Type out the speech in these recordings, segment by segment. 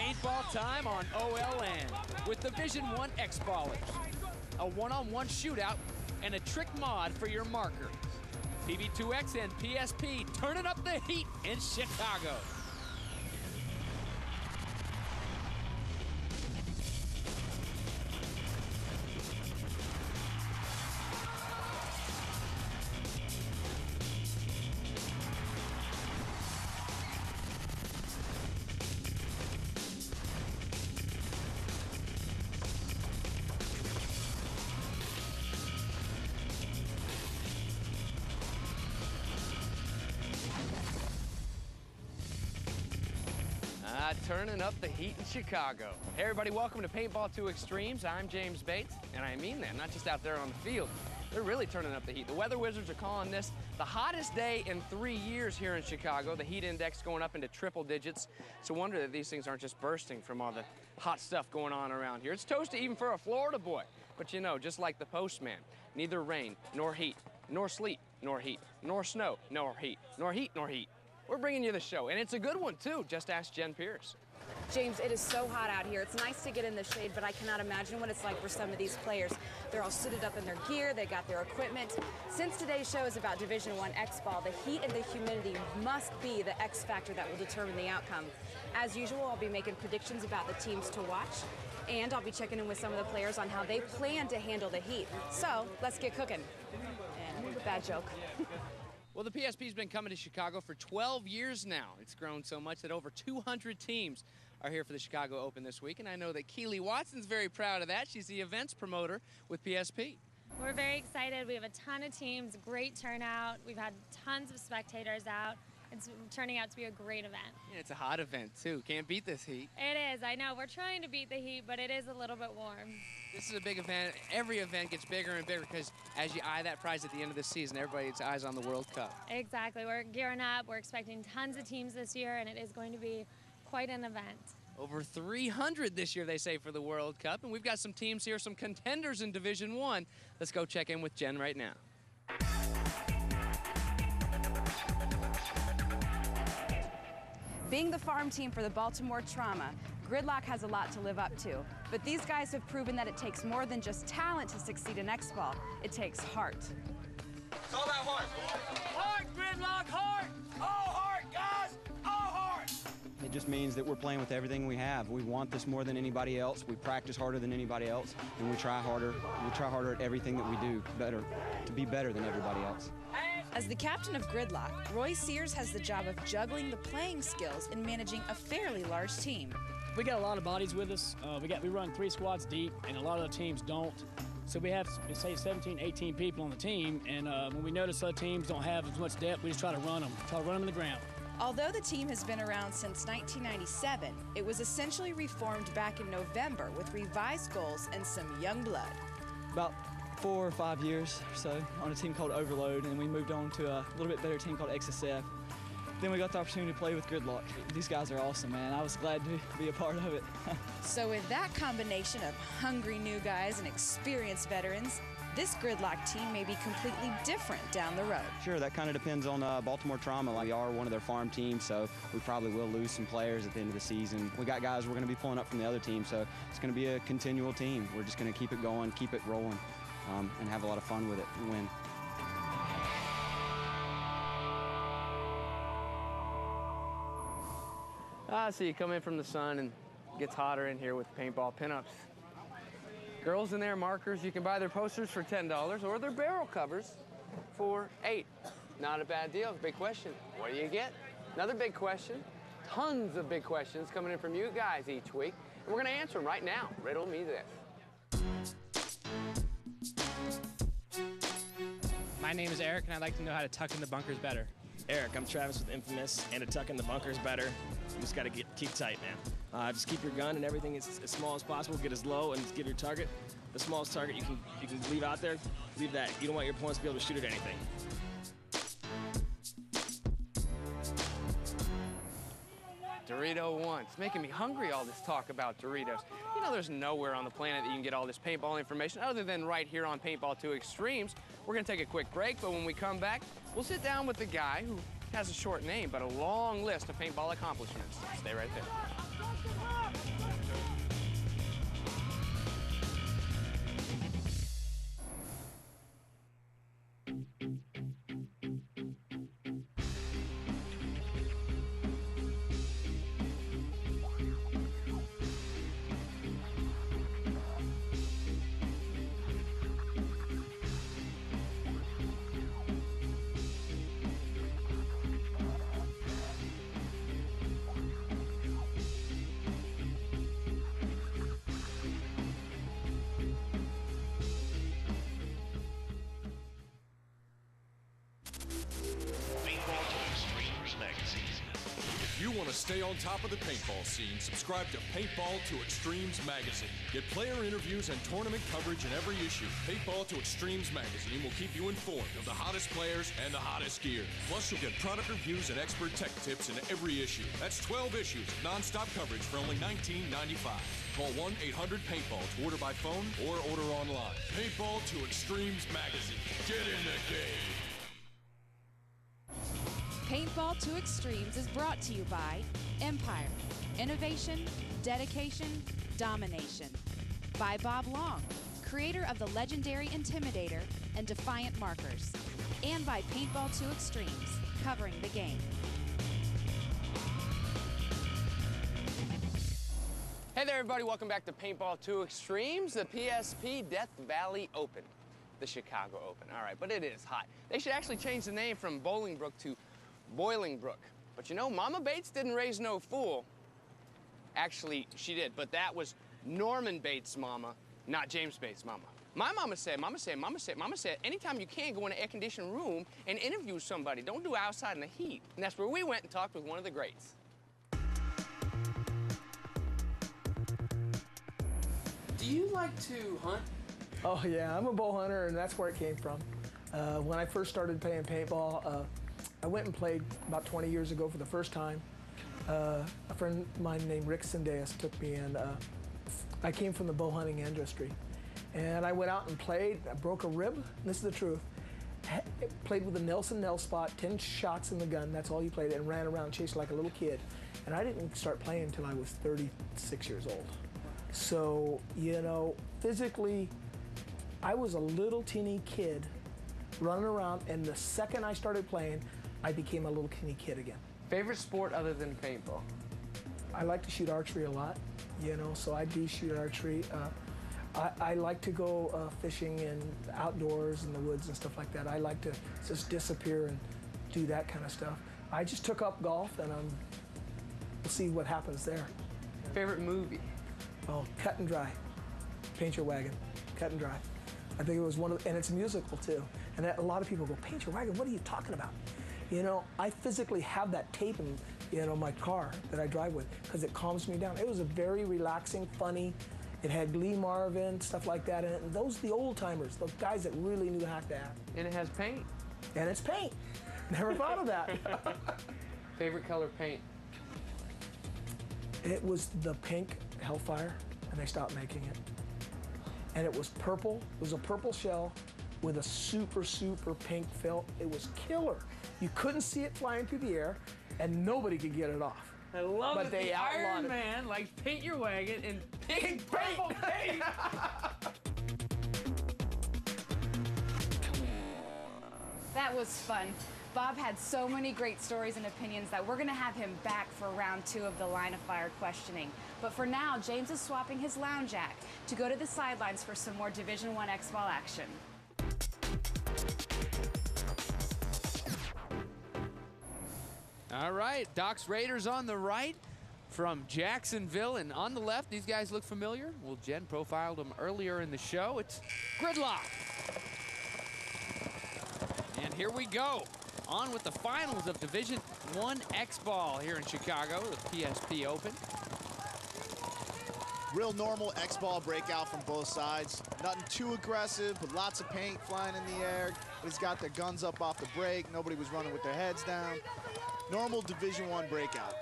Paintball time on OLN with Division 1 X-Ballers. A one-on-one shootout and a trick mod for your marker. PB2X and PSP turning up the heat in Chicago. Turning up the heat in Chicago. Hey everybody, welcome to Paintball 2 Extremes. I'm James Bates, and I mean that, not just out there on the field. They're really turning up the heat. The weather wizards are calling this the hottest day in 3 years here in Chicago. The heat index going up into triple digits. It's a wonder that these things aren't just bursting from all the hot stuff going on around here. It's toasty even for a Florida boy. But you know, just like the postman, neither rain, nor heat, nor sleet, nor heat, nor snow, nor heat, nor heat, nor heat. We're bringing you the show, and it's a good one, too. Just ask Jen Pierce. James, it is so hot out here. It's nice to get in the shade, but I cannot imagine what it's like for some of these players. They're all suited up in their gear. They got their equipment. Since today's show is about Division 1 X-Ball, the heat and the humidity must be the X factor that will determine the outcome. As usual, I'll be making predictions about the teams to watch, and I'll be checking in with some of the players on how they plan to handle the heat. So, let's get cooking. And bad joke. Well, the PSP's been coming to Chicago for 12 years now. It's grown so much that over 200 teams are here for the Chicago Open this week, and I know that Keely Watson's very proud of that. She's the events promoter with PSP. We're very excited. We have a ton of teams, great turnout. We've had tons of spectators out. It's turning out to be a great event. Yeah, it's a hot event, too. Can't beat this heat. It is. I know. We're trying to beat the heat, but it is a little bit warm. This is a big event. Every event gets bigger and bigger because as you eye that prize at the end of the season, everybody's eyes on the World Cup. Exactly. We're gearing up. We're expecting tons of teams this year, and it is going to be quite an event. Over 300 this year, they say, for the World Cup. And we've got some teams here, some contenders in Division 1. Let's go check in with Jen right now. Being the farm team for the Baltimore Trauma, Gridlock has a lot to live up to. But these guys have proven that it takes more than just talent to succeed in X-Ball. It takes heart. It's all about heart. Heart, Gridlock, heart! All heart, guys! All heart! It just means that we're playing with everything we have. We want this more than anybody else. We practice harder than anybody else, and we try harder. We try harder at everything that we do, to be better than everybody else. As the captain of Gridlock, Roy Sears has the job of juggling the playing skills and managing a fairly large team. We got a lot of bodies with us. We run 3 squads deep, and a lot of the teams don't. So we have, say, 17, 18 people on the team, and when we notice other teams don't have as much depth, we just try to run them in the ground. Although the team has been around since 1997, it was essentially reformed back in November with revised goals and some young blood. About 4 or 5 years or so on a team called Overload, and we moved on to a little bit better team called XSF. Then we got the opportunity to play with Gridlock. These guys are awesome, man. I was glad to be a part of it. So with that combination of hungry new guys and experienced veterans, this Gridlock team may be completely different down the road. Sure, that kind of depends on Baltimore Trauma. We are one of their farm teams, so we probably will lose some players at the end of the season. We got guys we're going to be pulling up from the other team, so it's going to be a continual team. We're just going to keep it going, keep it rolling, and have a lot of fun with it and win. So you come in from the sun and it gets hotter in here with paintball pinups. Girls in there, markers, you can buy their posters for $10 or their barrel covers for $8. Not a bad deal. Big question, what do you get? Another big question. Tons of big questions coming in from you guys each week. And we're gonna answer them right now. Riddle me this. My name is Eric, and I'd like to know how to tuck in the bunkers better. Eric, I'm Travis with Infamous, and to tuck in the bunkers better, you just gotta keep tight, man. Just keep your gun and everything as small as possible, get as low, and just give your target the smallest target you can leave out there, leave that. You don't want your opponents to be able to shoot at anything. Dorito 1. It's making me hungry, all this talk about Doritos. You know, there's nowhere on the planet that you can get all this paintball information other than right here on Paintball 2 Extremes. We're gonna take a quick break, but when we come back, we'll sit down with the guy who has a short name, but a long list of paintball accomplishments. Stay right there. stay on top of the paintball scene, subscribe to Paintball to Extremes magazine. Get player interviews and tournament coverage in every issue. Paintball to Extremes magazine will keep you informed of the hottest players and the hottest gear. Plus, you'll get product reviews and expert tech tips in every issue. That's 12 issues of non-stop coverage for only $19.95. Call 1-800-PAINTBALL to order by phone or order online. Paintball to Extremes magazine. Get in the game. Paintball to Extremes is brought to you by Empire, innovation, dedication, domination. By Bob Long, creator of the legendary Intimidator and Defiant markers. And by Paintball to Extremes, covering the game. Hey there, everybody. Welcome back to Paintball 2 Extremes, the PSP Death Valley Open, the Chicago Open. All right, but it is hot. They should actually change the name from Bolingbrook to Boilingbrook. But you know, Mama Bates didn't raise no fool. Actually, she did, but that was Norman Bates' mama, not James Bates' mama. My mama said, anytime you can, go in an air-conditioned room and interview somebody. Don't do it outside in the heat. And that's where we went and talked with one of the greats. Do you like to hunt? Oh yeah, I'm a bow hunter, and that's where it came from. When I first started playing paintball, I went and played about 20 years ago for the first time. A friend of mine named Rick Sendeas took me, and I came from the bow hunting industry. And I went out and played. I broke a rib, and this is the truth. Played with a Nelson Nell spot, 10 shots in the gun, that's all you played, and ran around chasing like a little kid. And I didn't start playing until I was 36 years old. So, you know, physically, I was a little teeny kid running around, and the second I started playing, I became a little teeny kid again. Favorite sport other than paintball? I like to shoot archery a lot, you know, so I do shoot archery. I like to go fishing and outdoors in the woods and stuff like that. I like to just disappear and do that kind of stuff. I just took up golf, and we'll see what happens there. Favorite movie? Oh, Cut and Dry. Paint Your Wagon. Cut and Dry. I think it was one of the, and it's a musical too. And a lot of people go, Paint Your Wagon, what are you talking about? You know, I physically have that tape in, you know, my car that I drive with because it calms me down. It was a very relaxing, funny. It had Lee Marvin, stuff like that in it. And those are the old timers, those guys that really knew how to act. And it has paint. And it's paint. Never thought of that. Favorite color paint? It was the pink Hellfire, and they stopped making it. And it was purple. It was a purple shell with a super, super pink felt. It was killer. You couldn't see it flying through the air, and nobody could get it off. I love but it. They the Iron it. Man likes Paint Your Wagon in pink purple paint. That was fun. Bob had so many great stories and opinions that we're going to have him back for round 2 of the line of fire questioning. But for now, James is swapping his lounge act to go to the sidelines for some more Division I X-Ball action. All right, Doc's Raiders on the right from Jacksonville, and on the left, these guys look familiar. Well, Jen profiled them earlier in the show. It's Gridlock. And here we go. On with the finals of Division I X-Ball here in Chicago, the PSP Open. Real normal X-Ball breakout from both sides. Nothing too aggressive, with lots of paint flying in the air. He's got their guns up off the break. Nobody was running with their heads down. Normal Division I breakout.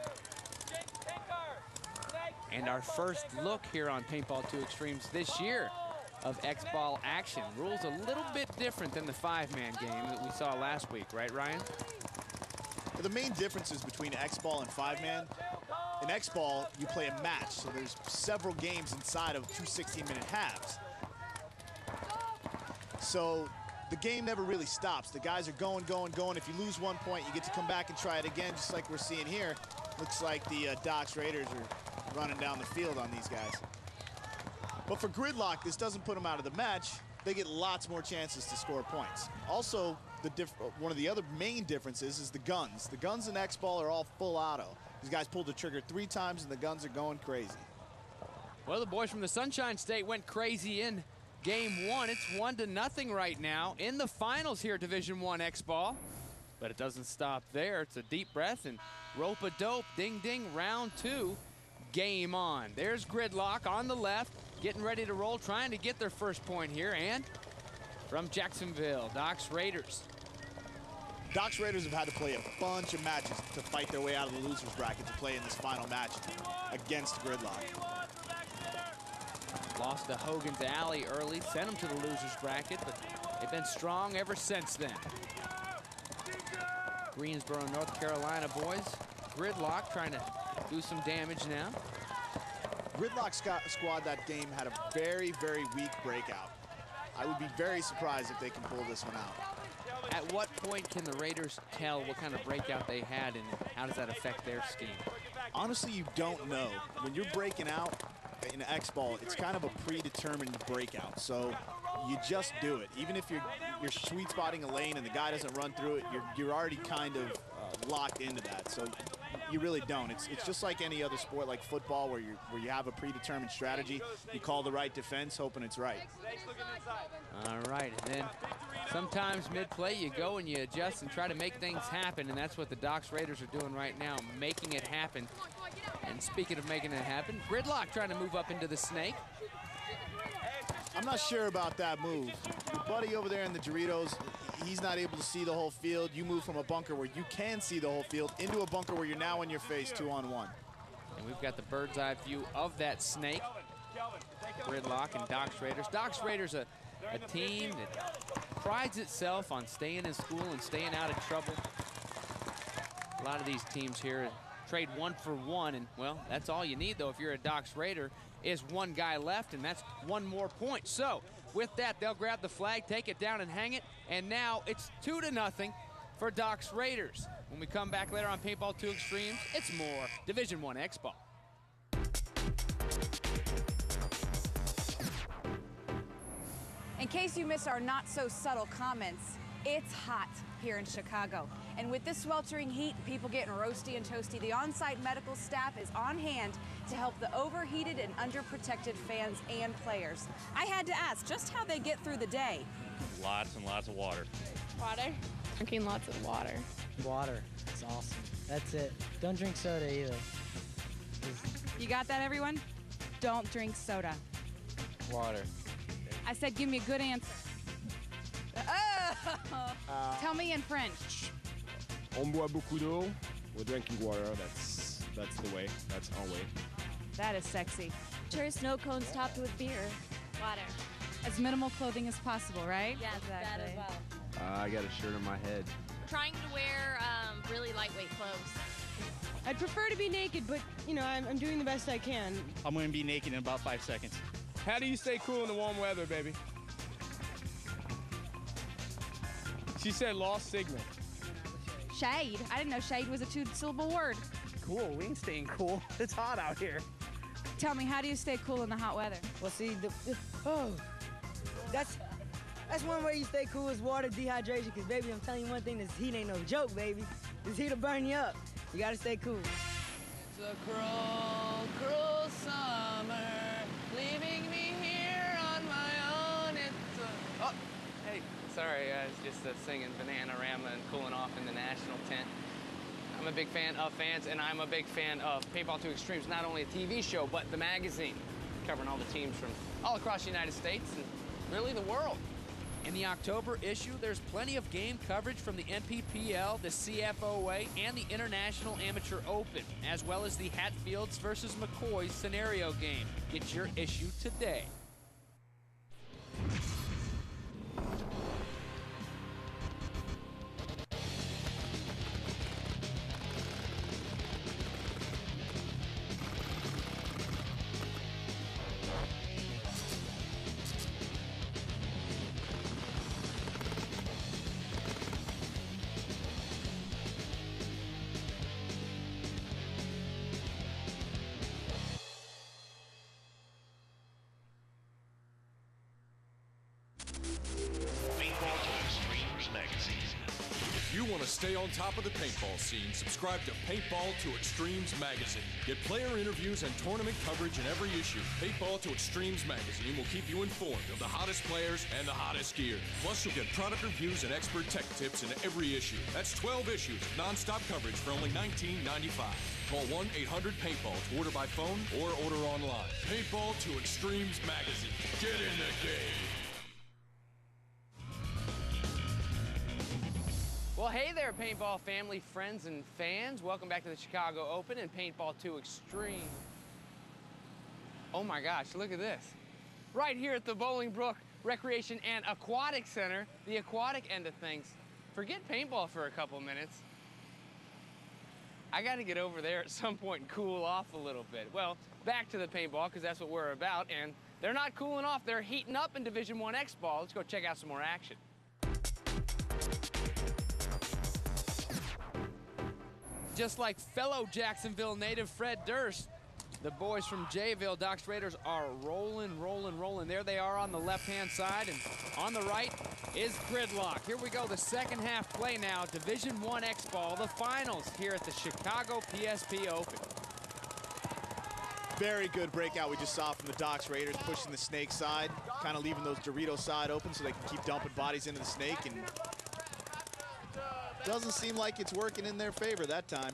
And our first look here on Paintball 2 Extremes this year of X-Ball action. Rules a little bit different than the 5-man game that we saw last week, right, Ryan? The main differences between X-Ball and 5-man, in X-Ball, you play a match, so there's several games inside of 2 16-minute halves. So the game never really stops. The guys are going, going, going. If you lose 1 point, you get to come back and try it again, just like we're seeing here. Looks like the Doc's Raiders are running down the field on these guys. But for Gridlock, this doesn't put them out of the match. They get lots more chances to score points. Also, one of the other main differences is the guns. The guns in X-Ball are all full auto. These guys pulled the trigger 3 times, and the guns are going crazy. Well, the boys from the Sunshine State went crazy in game 1. It's 1-0 right now in the finals here at Division I X-Ball. But it doesn't stop there. It's a deep breath and rope-a-dope. Ding, ding, round 2. Game on. There's Gridlock on the left, getting ready to roll, trying to get their first point here. And from Jacksonville, Doc's Raiders. Doc's Raiders have had to play a bunch of matches to fight their way out of the loser's bracket to play in this final match against Gridlock. Lost to Hogan's Alley early, sent them to the loser's bracket, but they've been strong ever since then. Greensboro, North Carolina boys. Gridlock trying to do some damage now. Gridlock squad that game had a very, very weak breakout. I would be very surprised if they can pull this one out. At what point can the Raiders tell what kind of breakout they had and how does that affect their scheme? Honestly, you don't know. When you're breaking out in X-ball, it's kind of a predetermined breakout. So you just do it. Even if you're sweet spotting a lane and the guy doesn't run through it, you're already kind of locked into that. So you really don't. It's just like any other sport, like football, where you have a predetermined strategy. You call the right defense, hoping it's right. All right, and then sometimes mid-play you go and you adjust and try to make things happen, and that's what the Doc's Raiders are doing right now, making it happen. And speaking of making it happen, Gridlock trying to move up into the snake. I'm not sure about that move. Your buddy over there in the Doritos, he's not able to see the whole field. You move from a bunker where you can see the whole field into a bunker where you're now in your face 2-on-1. And we've got the bird's eye view of that snake. Gridlock and Doc's Raiders. Doc's Raiders a team that prides itself on staying in school and staying out of trouble. A lot of these teams here trade 1 for 1, and well, that's all you need though if you're a Doc's Raider, is one guy left, and that's one more point. So with that, they'll grab the flag, take it down and hang it, and now it's 2-0 for Doc's Raiders. When we come back later on Paintball 2 Extremes, it's more Division I X-Ball. In case you missed our not-so-subtle comments, it's hot here in Chicago. And with this sweltering heat, people getting roasty and toasty, the on-site medical staff is on hand to help the overheated and underprotected fans and players. I had to ask just how they get through the day. Lots and lots of water. Water. Drinking lots of water. Water. It's awesome. That's it. Don't drink soda either. You got that, everyone? Don't drink soda. Water. I said give me a good answer. Tell me in French. On boit beaucoup d'eau. We're drinking water. That's the way. That's our way. That is sexy. Sure, snow cones topped with beer. Water. As minimal clothing as possible, right? Yeah, that as well. I got a shirt on my head. Trying to wear really lightweight clothes. I'd prefer to be naked, but, you know, I'm doing the best I can. I'm going to be naked in about 5 seconds. How do you stay cool in the warm weather, baby? She said lost signal. Shade. I didn't know shade was a 2-syllable word. Cool. We ain't staying cool. It's hot out here. Tell me, how do you stay cool in the hot weather? Well, see, that's one way you stay cool is water dehydration. Because, baby, I'm telling you one thing, this heat ain't no joke, baby. This heat will burn you up. You got to stay cool. It's a cruel, cruel summer, leaving me here on my own. It's a... Oh, hey, sorry, I was just singing Bananarama and cooling off in the national tent. I'm a big fan of fans, and I'm a big fan of Paintball 2 Extremes, not only a TV show, but the magazine, covering all the teams from all across the United States and really the world. In the October issue, there's plenty of game coverage from the NPPL, the CFOA, and the International Amateur Open, as well as the Hatfields versus McCoy scenario game. Get your issue today. want to stay on top of the paintball scene, subscribe to Paintball to Extremes magazine. Get player interviews and tournament coverage in every issue. Paintball to Extremes magazine will keep you informed of the hottest players and the hottest gear. Plus, you'll get product reviews and expert tech tips in every issue. That's 12 issues of non-stop coverage for only $19.95. Call 1-800-PAINTBALL to order by phone or order online. Paintball to Extremes magazine. Get in the game. Well, hey there, paintball family, friends, and fans. Welcome back to the Chicago Open and Paintball 2 Extreme. Oh my gosh, look at this. Right here at the Bolingbrook Recreation and Aquatic Center, the aquatic end of things. Forget paintball for a couple minutes. I got to get over there at some point and cool off a little bit. Well, back to the paintball, because that's what we're about, and they're not cooling off. They're heating up in Division I X ball. Let's go check out some more action. Just like fellow Jacksonville native Fred Durst, the boys from Jayville, Doc's Raiders, are rolling, rolling, rolling. There they are on the left-hand side, and on the right is Gridlock. Here we go, the second half play now, Division I X ball, the finals here at the Chicago PSP Open. Very good breakout we just saw from the Doc's Raiders, pushing the snake side, kind of leaving those Dorito side open so they can keep dumping bodies into the snake, and doesn't seem like it's working in their favor that time.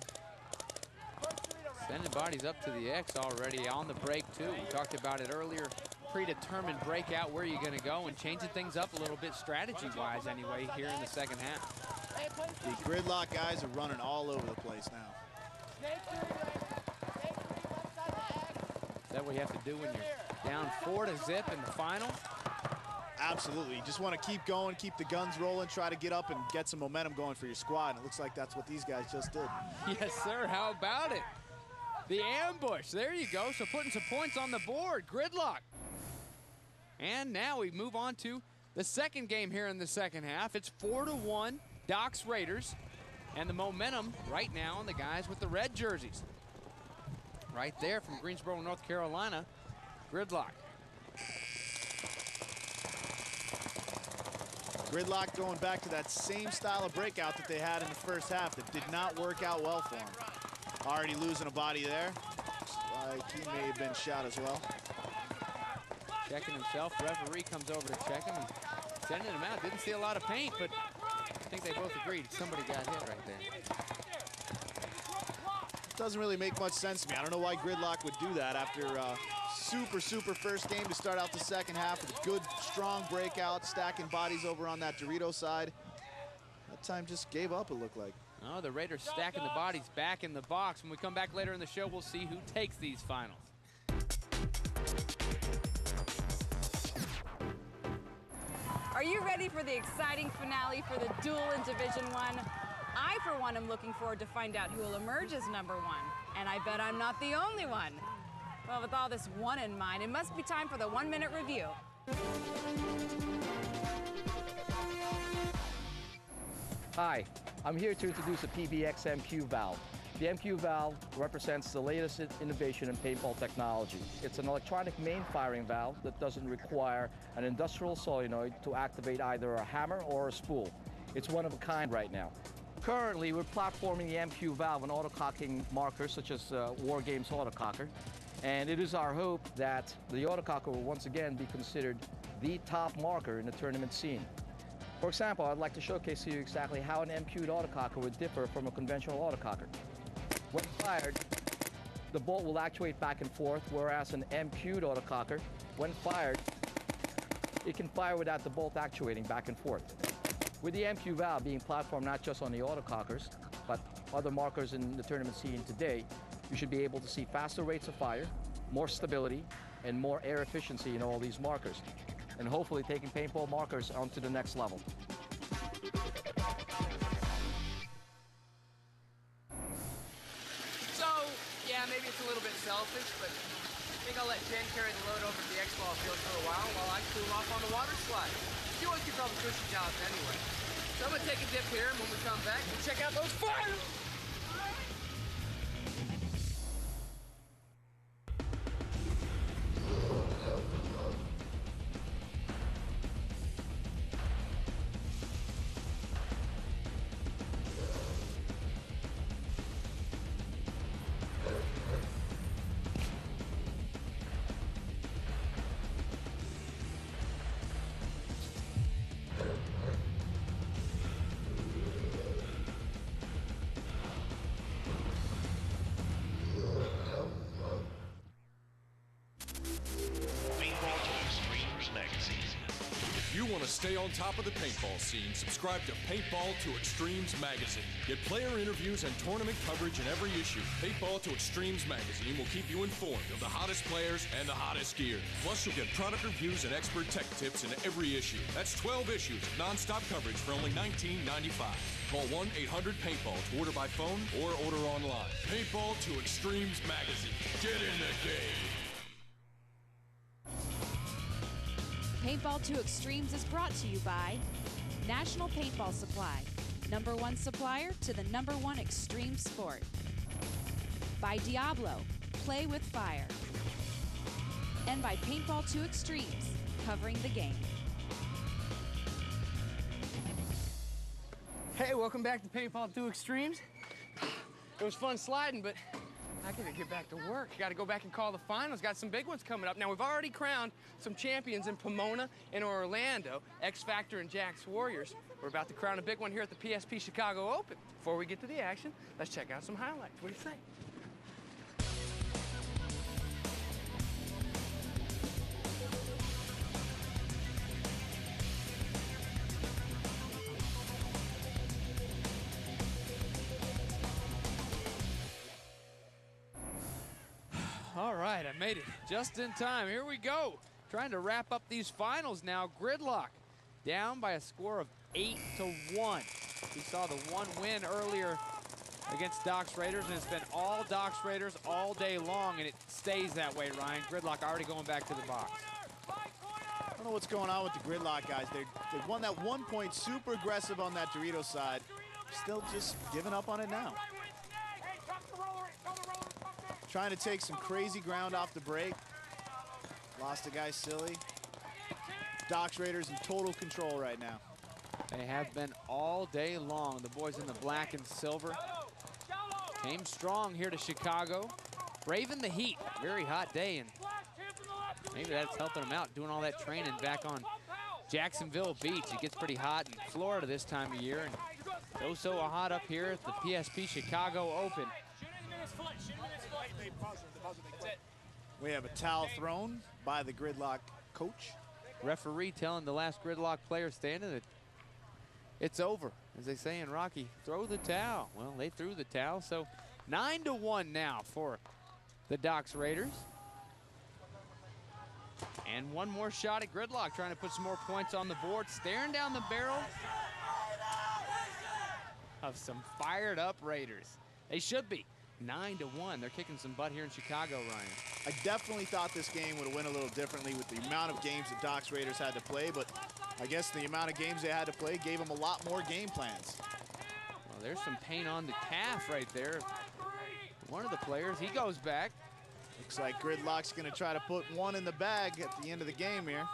Sending bodies up to the X already on the break, too. We talked about it earlier. Predetermined breakout, where you're going to go, and changing things up a little bit strategy-wise anyway here in the second half. The Gridlock guys are running all over the place now. Is that what you have to do when you're down 4-0 in the final? Absolutely. You just want to keep going, keep the guns rolling, try to get up and get some momentum going for your squad. And it looks like that's what these guys just did. Yes, sir. How about it? The ambush. There you go. So putting some points on the board. Gridlock. And now we move on to the second game here in the second half. It's 4-1, Doc's Raiders. And the momentum right now on the guys with the red jerseys. Right there from Greensboro, North Carolina, Gridlock. Gridlock going back to that same style of breakout that they had in the first half that did not work out well for him. Already losing a body there. Looks like he may have been shot as well. Checking himself. Referee comes over to check him and sending him out. Didn't see a lot of paint, but I think they both agreed somebody got hit right there. Doesn't really make much sense to me. I don't know why Gridlock would do that after super first game to start out the second half with a good, strong breakout, stacking bodies over on that Dorito side. That time just gave up, it looked like. Oh, the Raiders stacking the bodies back in the box. When we come back later in the show, we'll see who takes these finals. Are you ready for the exciting finale for the duel in Division I? I, for one, am looking forward to find out who will emerge as #1. And I bet I'm not the only one. Well, with all this one in mind, it must be time for the 1-minute review. Hi, I'm here to introduce the PB2X MQ valve. The MQ valve represents the latest innovation in paintball technology. It's an electronic main firing valve that doesn't require an industrial solenoid to activate either a hammer or a spool. It's one of a kind right now. Currently, we're platforming the MQ valve on autococking markers such as War Games autococker. And it is our hope that the autococker will once again be considered the top marker in the tournament scene. For example, I'd like to showcase to you exactly how an MQ'd autococker would differ from a conventional autococker. When fired, the bolt will actuate back and forth, whereas an MQ'd autococker, when fired, it can fire without the bolt actuating back and forth. With the MQ valve being platformed not just on the autocockers, but other markers in the tournament scene today, you should be able to see faster rates of fire, more stability, and more air efficiency in all these markers, and hopefully taking paintball markers onto the next level. So, yeah, maybe it's a little bit selfish, but I think I'll let Jen carry the load over to the X-ball field for a while I cool off on the water slide. You always keep all the cushy jobs anyway. So I'm gonna take a dip here, and when we come back, we'll check out those fires! you want to stay on top of the paintball scene, subscribe to Paintball to Extremes magazine. Get player interviews and tournament coverage in every issue. Paintball to Extremes magazine will keep you informed of the hottest players and the hottest gear. Plus, you'll get product reviews and expert tech tips in every issue. That's 12 issues of non-stop coverage for only $19.95. Call 1-800-PAINTBALL to order by phone or order online. Paintball to Extremes magazine. Get in the game. Paintball to Extremes is brought to you by National Paintball Supply, #1 supplier to the #1 extreme sport. By Diablo, play with fire. And by Paintball to Extremes, covering the game. Hey, welcome back to Paintball 2 Extremes. It was fun sliding, but I gotta get back to work. Gotta go back and call the finals. Got some big ones coming up. Now, we've already crowned some champions in Pomona and Orlando, X Factor and Jack's Warriors. We're about to crown a big one here at the PSP Chicago Open. Before we get to the action, let's check out some highlights. What do you think? All right, I made it just in time. Here we go. Trying to wrap up these finals now. Gridlock down by a score of 8-1. We saw the one win earlier against Doc's Raiders, and it's been all Doc's Raiders all day long, and it stays that way, Ryan. Gridlock already going back to the box. I don't know what's going on with the Gridlock guys. They won that 1 point, super aggressive on that Dorito side. Still just giving up on it now. Trying to take some crazy ground off the break. Lost a guy silly. Doc's Raiders in total control right now. They have been all day long. The boys in the black and silver came strong here to Chicago, braving the heat. Very hot day, and maybe that's helping them out, doing all that training back on Jacksonville Beach. It gets pretty hot in Florida this time of year, and so hot up here at the PSP Chicago Open. We have a towel thrown by the Gridlock coach. Referee telling the last Gridlock player standing that it's over. As they say in Rocky, throw the towel. Well, they threw the towel, so 9-1 now for the Doc's Raiders. And one more shot at Gridlock, trying to put some more points on the board, staring down the barrel of some fired up Raiders. They should be. 9-1. They're kicking some butt here in Chicago, Ryan. I definitely thought this game would have went a little differently with the amount of games that Doc's Raiders had to play, but I guess the amount of games they had to play gave them a lot more game plans. Well, there's some paint on the calf right there. One of the players, he goes back. Looks like Gridlock's gonna try to put one in the bag at the end of the game here.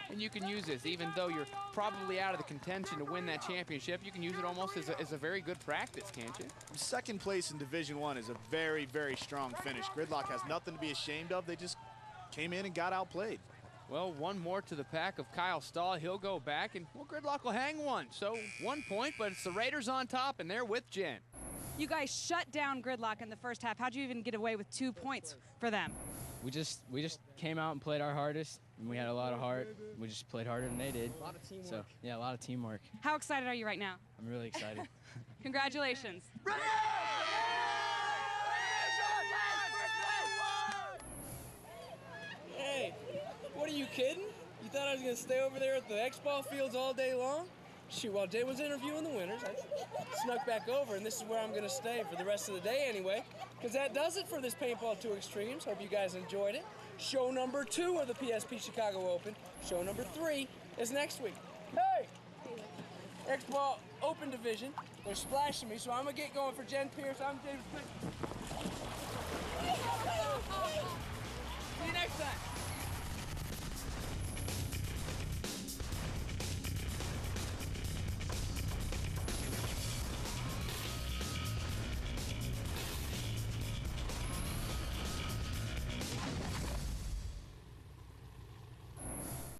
And you can use this, even though you're probably out of the contention to win that championship, you can use it almost as a very good practice, can't you? Second place in Division I is a very, very strong finish. Gridlock has nothing to be ashamed of. They just came in and got outplayed. Well, one more to the pack of Kyle Stahl. He'll go back, and well, Gridlock will hang one. So 1 point, but it's the Raiders on top, and they're with Jen. You guys shut down Gridlock in the first half. How'd you even get away with 2 points for them? We just came out and played our hardest, and we had a lot of heart. We just played harder than they did. A lot of teamwork. So, yeah, a lot of teamwork. How excited are you right now? I'm really excited. Congratulations. Hey, what are you kidding? You thought I was going to stay over there at the X-Ball fields all day long? Shoot, while Jay was interviewing the winners, I snuck back over, and this is where I'm going to stay for the rest of the day anyway, because that does it for this Paintball 2 Extremes. Hope you guys enjoyed it. Show number 2 of the PSP Chicago Open. Show number 3 is next week. Hey! X-Ball Open Division. They're splashing me, so I'm going to get going for Jen Pierce. I'm James Pitt. See you next time.